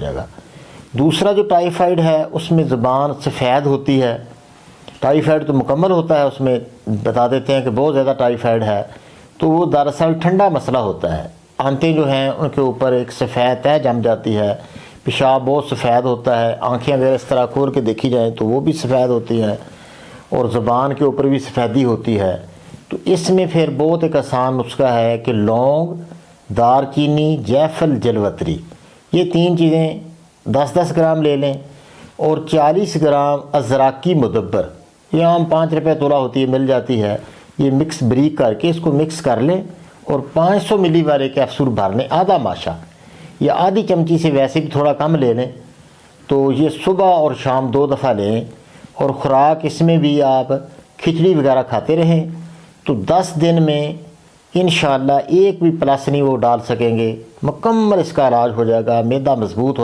جائے گا۔ دوسرا جو ٹائیفائڈ ہے اس میں زبان سفید ہوتی ہے، ٹائیفائڈ تو مکمل ہوتا ہے، اس میں بتا دیتے ہیں کہ بہت زیادہ ٹائیفائڈ ہے، تو وہ دراصل ٹھنڈا مسئلہ ہوتا ہے۔ آنتیں جو ہیں ان کے اوپر ایک سفید تہ جم جاتی ہے، پیشاب بہت سفید ہوتا ہے، آنکھیں اگر اس طرح کھول کے دیکھی جائیں تو وہ بھی سفید ہوتی ہیں، اور زبان کے اوپر بھی سفیدی ہوتی ہے۔ تو اس میں پھر بہت ایک آسان نسخہ ہے کہ لونگ، دار چینی، جیفل، جلوتری، یہ 3 چیزیں 10-10 گرام لے لیں، اور 40 گرام ازراکی مدبر، یہ عام 5 روپے تولہ ہوتی ہے، مل جاتی ہے، یہ مکس بریک کر کے اس کو مکس کر لیں اور 500 ملی والے کیپسول بھر لیں، آدھا ماشا یا آدھی چمچی سے ویسے بھی تھوڑا کم لے لیں۔ تو یہ صبح اور شام 2 دفعہ لیں، اور خوراک اس میں بھی آپ کھچڑی وغیرہ کھاتے رہیں، تو 10 دن میں انشاءاللہ ایک بھی پلس نہیں وہ ڈال سکیں گے، مکمل اس کا علاج ہو جائے گا، معدہ مضبوط ہو